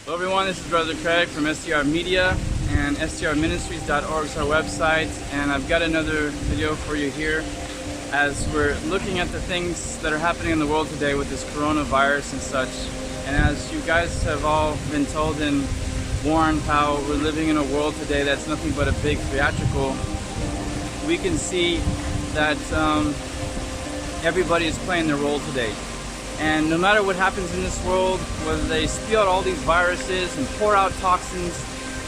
Hello everyone, this is Brother Craig from STR Media, and strministries.org is our website, and I've got another video for you here as we're looking at the things that are happening in the world today with this coronavirus and such. And as you guys have all been told and warned how we're living in a world today that's nothing but a big theatrical, we can see that everybody is playing their role today. And no matter what happens in this world, whether they spew out all these viruses and pour out toxins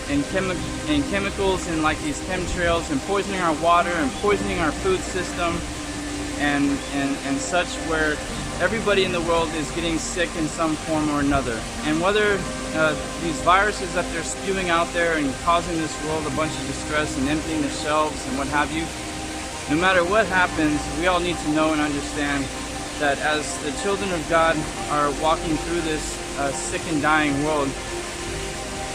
and chemicals in like these chemtrails and poisoning our water and poisoning our food system and such, where everybody in the world is getting sick in some form or another. And whether these viruses that they're spewing out there and causing this world a bunch of distress and emptying the shelves and what have you, no matter what happens, we all need to know and understand that as the children of God are walking through this sick and dying world,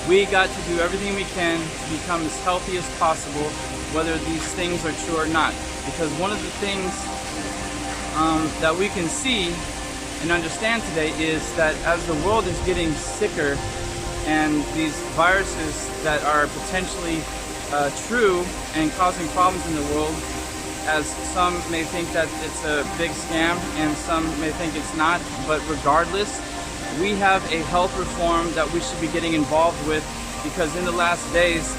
we got to do everything we can to become as healthy as possible, whether these things are true or not. Because one of the things that we can see and understand today is that as the world is getting sicker and these viruses that are potentially true and causing problems in the world, as some may think that it's a big scam and some may think it's not, but regardless, we have a health reform that we should be getting involved with, because in the last days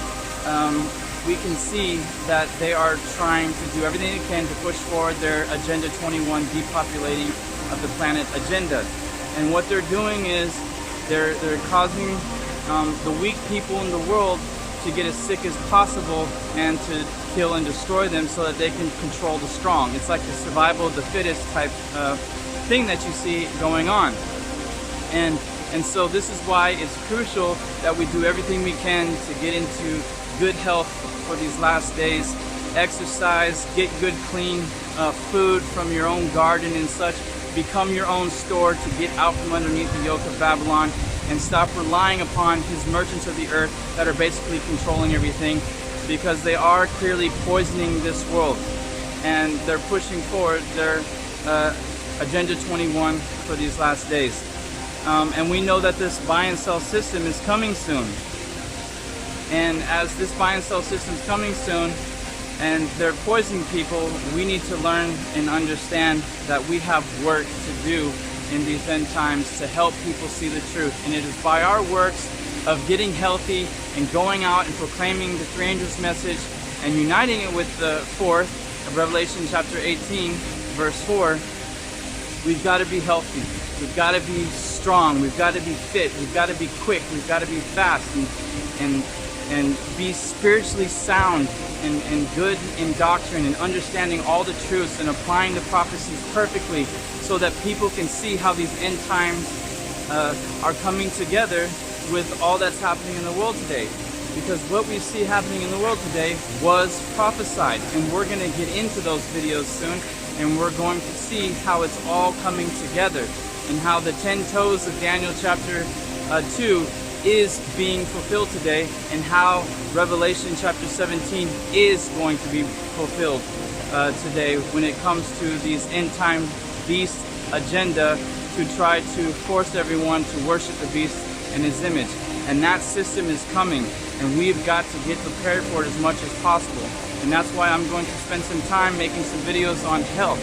we can see that they are trying to do everything they can to push forward their Agenda 21 depopulating of the planet agenda. And what they're doing is they're causing the weak people in the world to get as sick as possible and to kill and destroy them so that they can control the strong. It's like the survival of the fittest type thing that you see going on. And so this is why it's crucial that we do everything we can to get into good health for these last days. Exercise, get good clean food from your own garden and such. Become your own store to get out from underneath the yoke of Babylon and stop relying upon his merchants of the earth that are basically controlling everything, because they are clearly poisoning this world and they're pushing forward their Agenda 21 for these last days. And we know that this buy and sell system is coming soon. And as this buy and sell system is coming soon and they're poisoning people, we need to learn and understand that we have work to do in these end times to help people see the truth. And it is by our works of getting healthy and going out and proclaiming the three angels' message and uniting it with the fourth of Revelation chapter 18 verse 4, we've got to be healthy, we've got to be strong, we've got to be fit, we've got to be quick, we've got to be fast and be spiritually sound and good in doctrine and understanding all the truths and applying the prophecies perfectly, so that people can see how these end times are coming together with all that's happening in the world today. Because what we see happening in the world today was prophesied, and we're going to get into those videos soon, and we're going to see how it's all coming together and how the 10 toes of Daniel chapter 2 is being fulfilled today, and how Revelation chapter 17 is going to be fulfilled today when it comes to these end time beast agenda to try to force everyone to worship the beast and his image. And that system is coming, and we've got to get prepared for it as much as possible. And that's why I'm going to spend some time making some videos on health.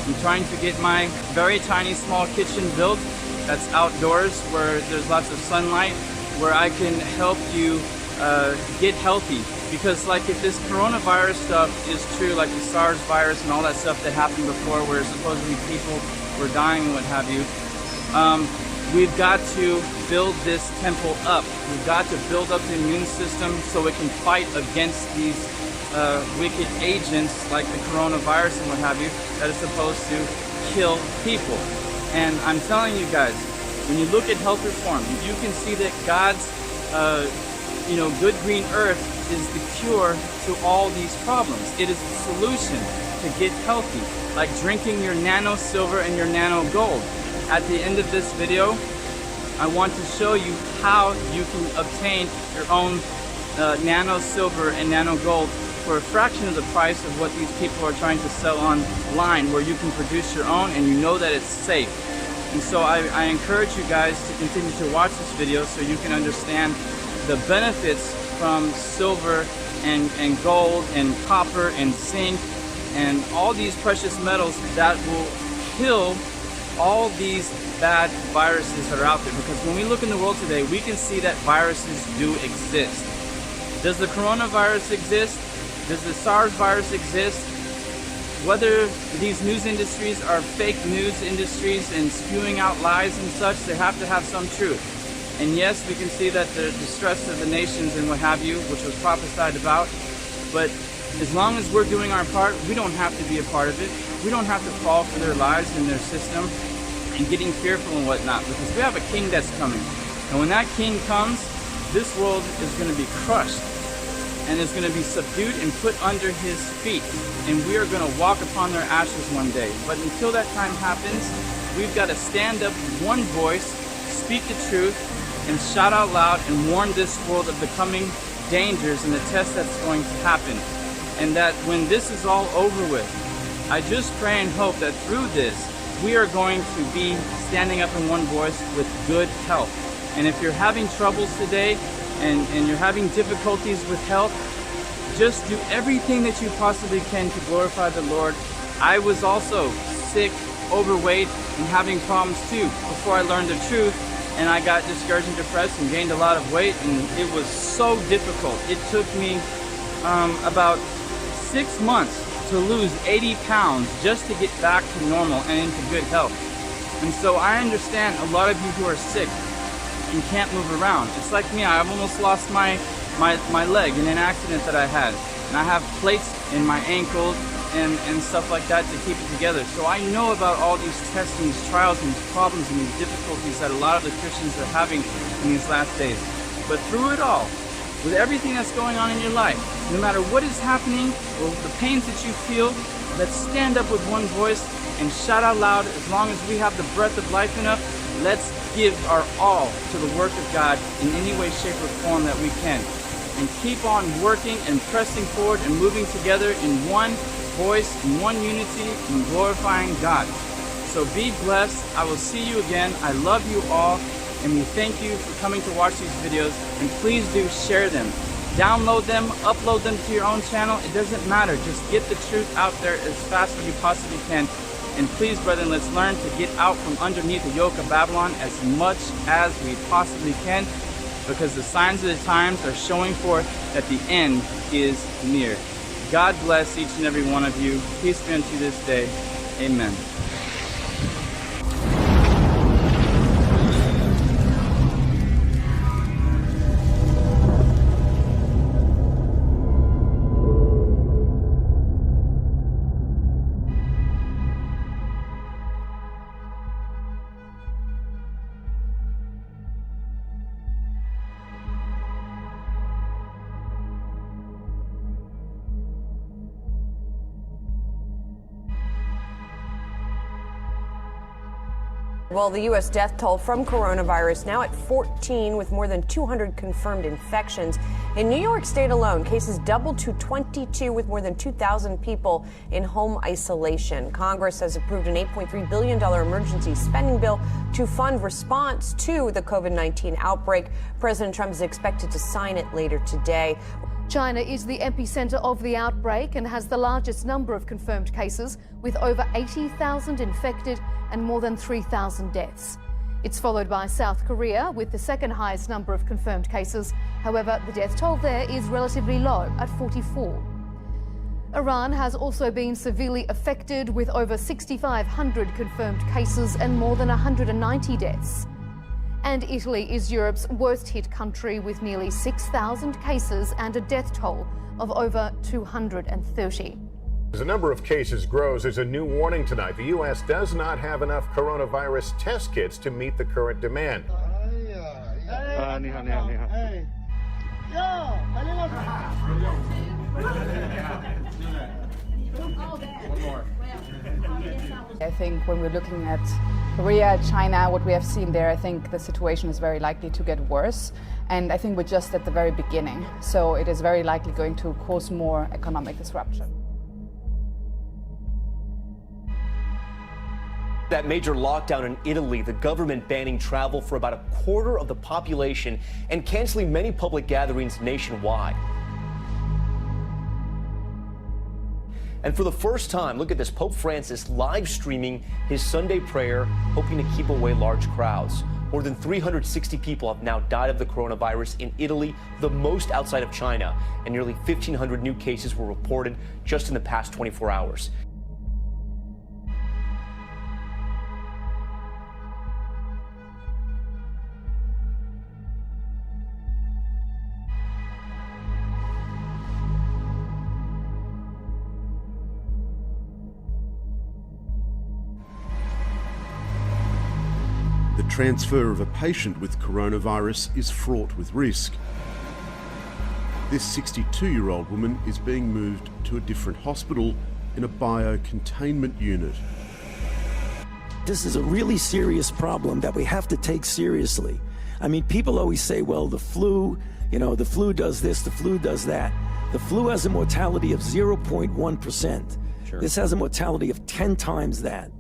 I'm trying to get my very tiny small kitchen built that's outdoors, where there's lots of sunlight, where I can help you get healthy. Because like if this coronavirus stuff is true, like the SARS virus and all that stuff that happened before, where supposedly people were dying and what have you, we've got to build this temple up. We've got to build up the immune system so it can fight against these wicked agents like the coronavirus and what have you, that is supposed to kill people. And I'm telling you guys, when you look at health reform, you can see that God's good green earth is the cure to all these problems. It is the solution to get healthy, like drinking your Nano Silver and your Nano Gold. At the end of this video, I want to show you how you can obtain your own Nano Silver and Nano Gold for a fraction of the price of what these people are trying to sell online, where you can produce your own and you know that it's safe. And so I encourage you guys to continue to watch this video so you can understand the benefits from silver and gold and copper and zinc and all these precious metals that will kill all these bad viruses that are out there. Because when we look in the world today, we can see that viruses do exist. Does the coronavirus exist? Does the SARS virus exist? Whether these news industries are fake news industries and spewing out lies and such, they have to have some truth. And yes, we can see that the distress of the nations and what have you, which was prophesied about, but as long as we're doing our part, we don't have to be a part of it. We don't have to fall for their lies and their system and getting fearful and whatnot, because we have a king that's coming. And when that king comes, this world is going to be crushed and is going to be subdued and put under his feet. And we are going to walk upon their ashes one day. But until that time happens, we've got to stand up with one voice, speak the truth, and shout out loud and warn this world of the coming dangers and the test that's going to happen. And that when this is all over with, I just pray and hope that through this, we are going to be standing up in one voice with good health. And if you're having troubles today and you're having difficulties with health, just do everything that you possibly can to glorify the Lord. I was also sick, overweight, and having problems too before I learned the truth, and I got discouraged and depressed and gained a lot of weight, and it was so difficult. It took me about 6 months to lose 80 pounds just to get back to normal and into good health. And so I understand a lot of you who are sick and can't move around. It's like me, I've almost lost my leg in an accident that I had. And I have plates in my ankles and stuff like that to keep it together. So I know about all these tests and these trials and these problems and these difficulties that a lot of the Christians are having in these last days. But through it all, with everything that's going on in your life, no matter what is happening or the pains that you feel, let's stand up with one voice and shout out loud. As long as we have the breath of life in us, let's give our all to the work of God in any way, shape, or form that we can. And keep on working and pressing forward and moving together in one voice, in one unity, and glorifying God. So be blessed. I will see you again. I love you all. And we thank you for coming to watch these videos, and please do share them. Download them, upload them to your own channel. It doesn't matter. Just get the truth out there as fast as you possibly can. And please, brethren, let's learn to get out from underneath the yoke of Babylon as much as we possibly can, because the signs of the times are showing forth that the end is near. God bless each and every one of you. Peace be unto you this day. Amen. Well, the U.S. death toll from coronavirus now at 14, with more than 200 confirmed infections. In New York State alone, cases doubled to 22, with more than 2,000 people in home isolation. Congress has approved an $8.3 billion emergency spending bill to fund response to the COVID-19 outbreak. President Trump is expected to sign it later today. China is the epicenter of the outbreak and has the largest number of confirmed cases, with over 80,000 infected and more than 3,000 deaths. It's followed by South Korea with the second highest number of confirmed cases. However, the death toll there is relatively low at 44. Iran has also been severely affected, with over 6,500 confirmed cases and more than 190 deaths. And Italy is Europe's worst hit country, with nearly 6,000 cases and a death toll of over 230. As the number of cases grows, there's a new warning tonight. The U.S. does not have enough coronavirus test kits to meet the current demand. I think when we're looking at Korea, China, what we have seen there, I think the situation is very likely to get worse. And I think we're just at the very beginning. So it is very likely going to cause more economic disruption. That major lockdown in Italy, the government banning travel for about a quarter of the population and canceling many public gatherings nationwide. And for the first time, look at this, Pope Francis live streaming his Sunday prayer, hoping to keep away large crowds. More than 360 people have now died of the coronavirus in Italy, the most outside of China, and nearly 1,500 new cases were reported just in the past 24 hours. The transfer of a patient with coronavirus is fraught with risk. This 62-year-old woman is being moved to a different hospital in a bio-containment unit. This is a really serious problem that we have to take seriously. I mean, people always say, well, the flu, the flu does this, the flu does that. The flu has a mortality of 0.1%. Sure. This has a mortality of 10 times that.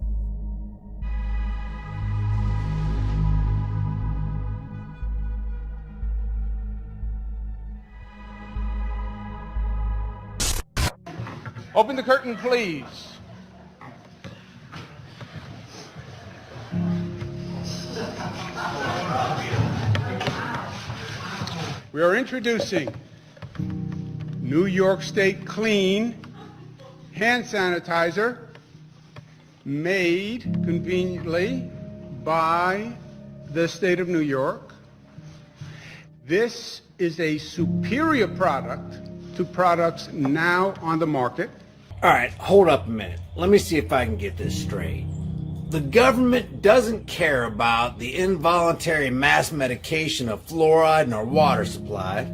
Open the curtain, please. We are introducing New York State Clean hand sanitizer, made conveniently by the state of New York. This is a superior product to products now on the market. All right, hold up a minute. Let me see if I can get this straight. The government doesn't care about the involuntary mass medication of fluoride in our water supply.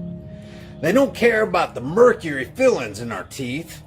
They don't care about the mercury fillings in our teeth.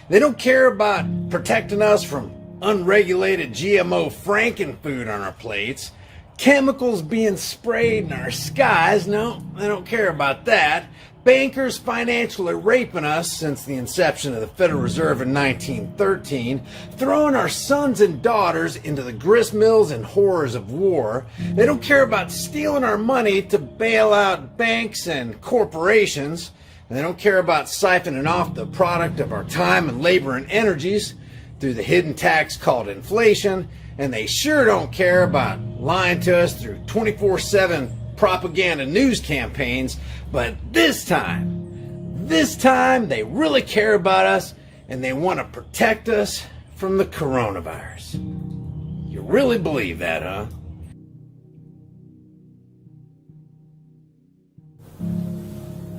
They don't care about protecting us from unregulated GMO frankenfood on our plates. Chemicals being sprayed in our skies, no, they don't care about that. Bankers financially raping us since the inception of the Federal Reserve in 1913, throwing our sons and daughters into the grist mills and horrors of war. They don't care about stealing our money to bail out banks and corporations. And they don't care about siphoning off the product of our time and labor and energies through the hidden tax called inflation. And they sure don't care about lying to us through 24/7 propaganda news campaigns. But this time they really care about us and they want to protect us from the coronavirus. You really believe that, huh?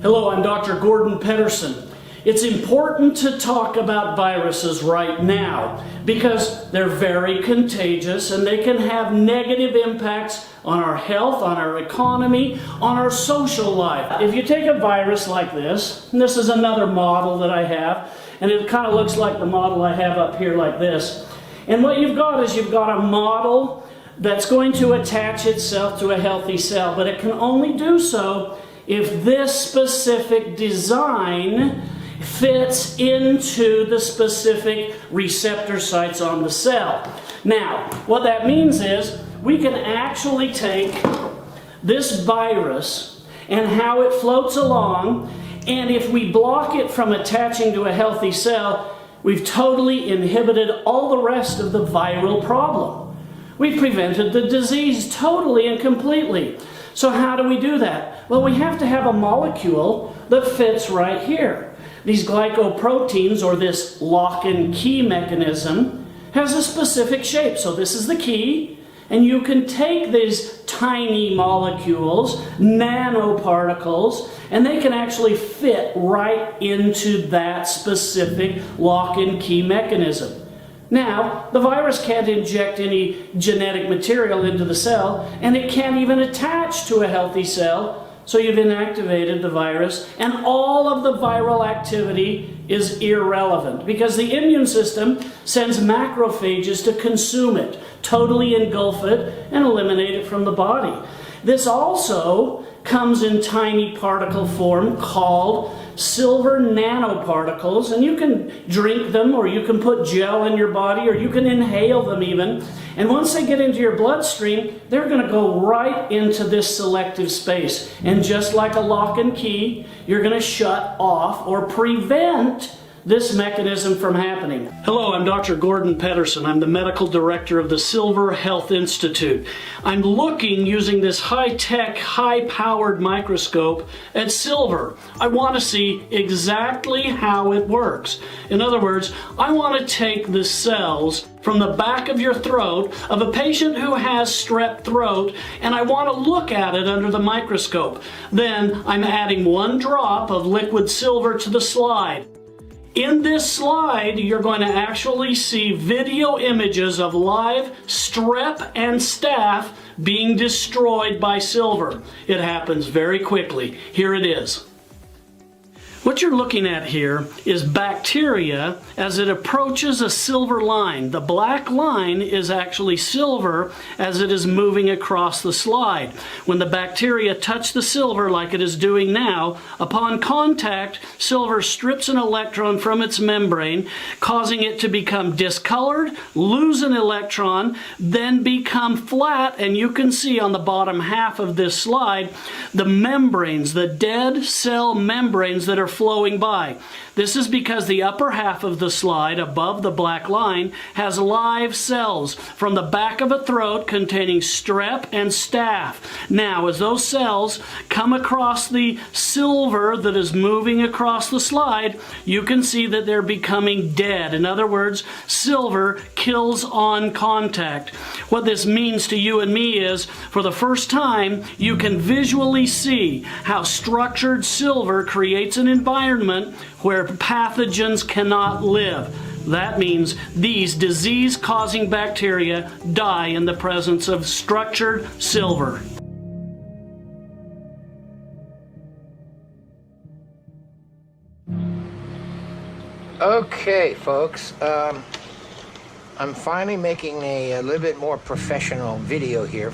Hello, I'm Dr. Gordon Pedersen. It's important to talk about viruses right now because they're very contagious and they can have negative impacts on our health, on our economy, on our social life. If you take a virus like this, and this is another model that I have, and it kind of looks like the model I have up here like this. And what you've got is you've got a model that's going to attach itself to a healthy cell, but it can only do so if this specific design fits into the specific receptor sites on the cell. Now, what that means is we can actually take this virus and how it floats along, and if we block it from attaching to a healthy cell, we've totally inhibited all the rest of the viral problem. We've prevented the disease totally and completely. So how do we do that? Well, we have to have a molecule that fits right here. These glycoproteins, or this lock and key mechanism, has a specific shape. So this is the key, and you can take these tiny molecules, nanoparticles, and they can actually fit right into that specific lock and key mechanism. Now, the virus can't inject any genetic material into the cell, and it can't even attach to a healthy cell. So you've inactivated the virus, and all of the viral activity is irrelevant because the immune system sends macrophages to consume it, totally engulf it, and eliminate it from the body. This also comes in tiny particle form called silver nanoparticles, and you can drink them, or you can put gel in your body, or you can inhale them even. And once they get into your bloodstream, they're going to go right into this selective space. And just like a lock and key, you're going to shut off or prevent this mechanism from happening. Hello, I'm Dr. Gordon Pedersen. I'm the medical director of the Silver Health Institute. I'm looking, using this high-tech, high-powered microscope, at silver. I want to see exactly how it works. In other words, I want to take the cells from the back of your throat of a patient who has strep throat, and I want to look at it under the microscope. Then I'm adding 1 drop of liquid silver to the slide. In this slide, you're going to actually see video images of live strep and staph being destroyed by silver. It happens very quickly. Here it is. What you're looking at here is bacteria as it approaches a silver line. The black line is actually silver as it is moving across the slide. When the bacteria touch the silver like it is doing now, upon contact, silver strips an electron from its membrane, causing it to become discolored, lose an electron, then become flat, and you can see on the bottom half of this slide the membranes, the dead cell membranes that are flowing by. This is because the upper half of the slide, above the black line, has live cells from the back of a throat containing strep and staph. Now, as those cells come across the silver that is moving across the slide, you can see that they're becoming dead. In other words, silver kills on contact. What this means to you and me is, for the first time, you can visually see how structured silver creates an environment where pathogens cannot live. That means these disease-causing bacteria die in the presence of structured silver. Okay, folks, I'm finally making a little bit more professional video here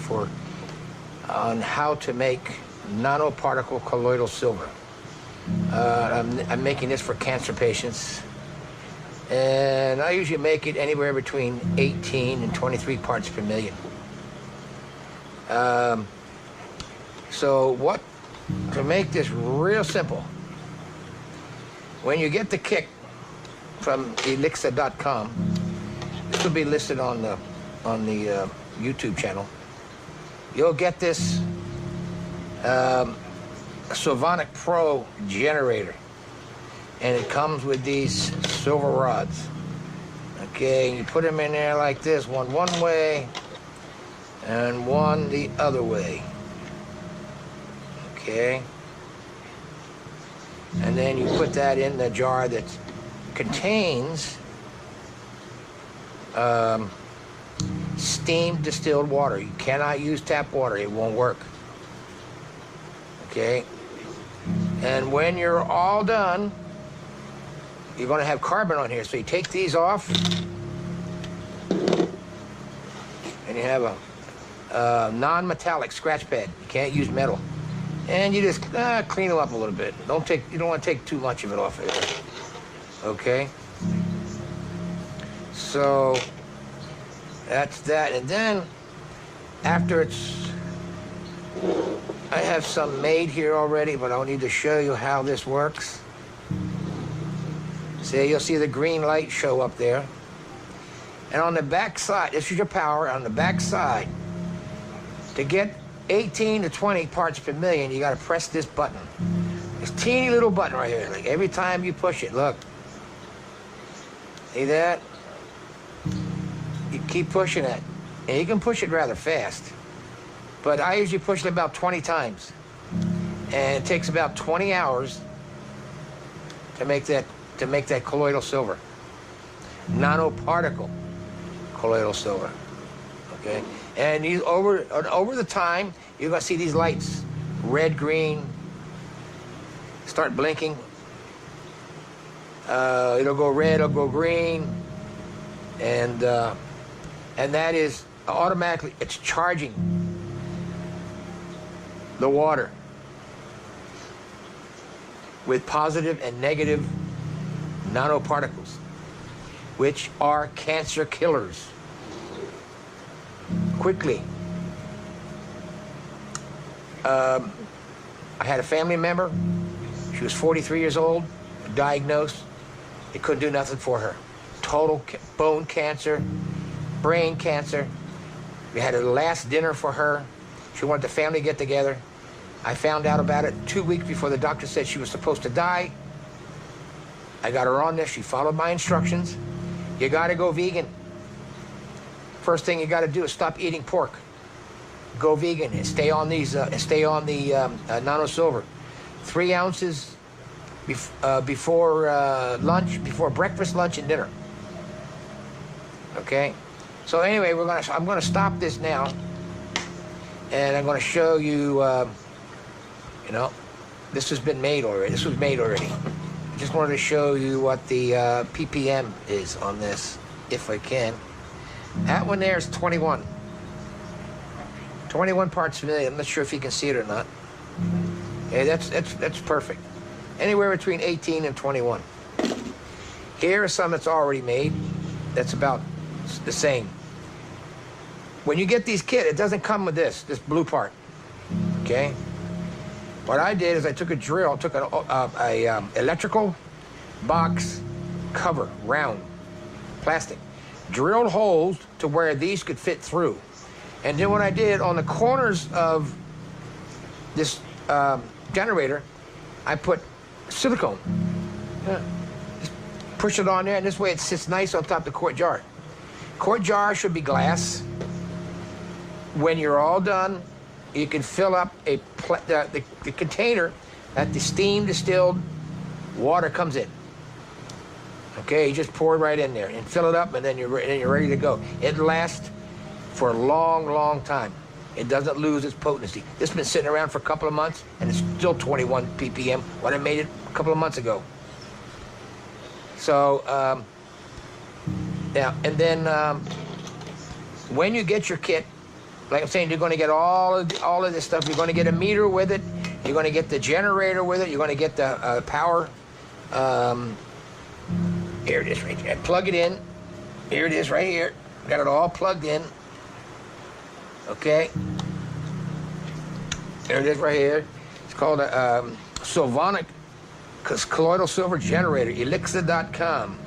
on how to make nanoparticle colloidal silver. I'm making this for cancer patients, and I usually make it anywhere between 18 and 23 parts per million. So to make this real simple, when you get the kick from elixir.com, this will be listed on the YouTube channel, you'll get this Sovonic Pro generator, and it comes with these silver rods. Okay, you put them in there like this, one way and one the other way. Okay, and then you put that in the jar that contains steam distilled water. You cannot use tap water, it won't work. Okay, and when you're all done, you're going to have carbon on here. So you take these off, and you have a non-metallic scratch pad. You can't use metal, and you just clean them up a little bit. You don't want to take too much of it off of there. Okay, so that's that. And then after I have some made here already, but I'll need to show you how this works. See, you'll see the green light show up there. And on the back side, this is your power. On the back side, to get 18 to 20 parts per million, you got to press this button. This teeny little button right here. Like every time you push it, look. See that? You keep pushing it. And you can push it rather fast. But I usually push it about 20 times. And it takes about 20 hours to make that colloidal silver. Nanoparticle colloidal silver. Okay? And over the time, you're gonna see these lights, red, green, start blinking. It'll go red, it'll go green, and that is automatically, it's charging the water. with positive and negative nanoparticles, which are cancer killers. Quickly. I had a family member. She was 43 years old, diagnosed. They couldn't do nothing for her. Total bone cancer, brain cancer. We had a last dinner for her. She wanted the family to get together. I found out about it 2 weeks before the doctor said she was supposed to die. I got her on this. She followed my instructions. You got to go vegan. First thing you got to do is stop eating pork. Go vegan and stay on these. Stay on the Nano Silver. 3 ounces before lunch, before breakfast, lunch, and dinner. Okay. So anyway, I'm gonna stop this now, and I'm gonna show you. You know, this has been made already. This was made already. I just wanted to show you what the ppm is on this, if I can. That one there is 21. 21 parts per million. I'm not sure if you can see it or not. Yeah, that's perfect. Anywhere between 18 and 21. Here is some that's already made. That's about the same. When you get these kits, it doesn't come with this blue part. Okay. What I did is I took a drill, took a electrical box cover, round, plastic, drilled holes to where these could fit through. And then what I did on the corners of this generator, I put silicone. Just push it on there, and this way it sits nice on top of the quart jar. Quart jar should be glass. When you're all done, you can fill up the container that the steam distilled water comes in. Okay, you just pour it right in there and fill it up, and then you're ready to go. It lasts for a long, long time. It doesn't lose its potency. This has been sitting around for a couple of months, and it's still 21 ppm when I made it a couple of months ago. So, yeah, and then when you get your kit, like I'm saying, you're going to get all of this stuff. You're going to get a meter with it. You're going to get the generator with it. You're going to get the power. Here it is right here. Plug it in. Here it is right here. Got it all plugged in. Okay. There it is right here. It's called a Sylvanic Colloidal Silver Generator, elixir.com.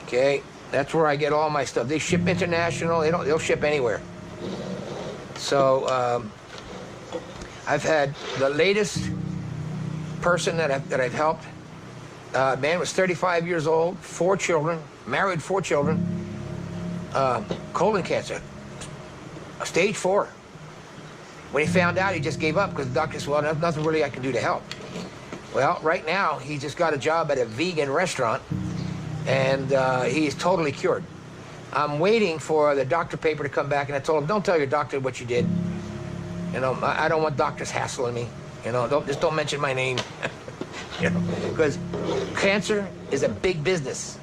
Okay. That's where I get all my stuff. They ship international. They'll ship anywhere. So I've had the latest person that I've helped. Man was 35 years old, 4 children, married, 4 children. Colon cancer, stage 4. When he found out, he just gave up because the doctor said, "Well, there's nothing really I can do to help." Well, right now he just got a job at a vegan restaurant. And he's totally cured. I'm waiting for the doctor paper to come back, and I told him, "Don't tell your doctor what you did. You know, I don't want doctors hassling me. You know, don't mention my name. You know, because cancer is a big business.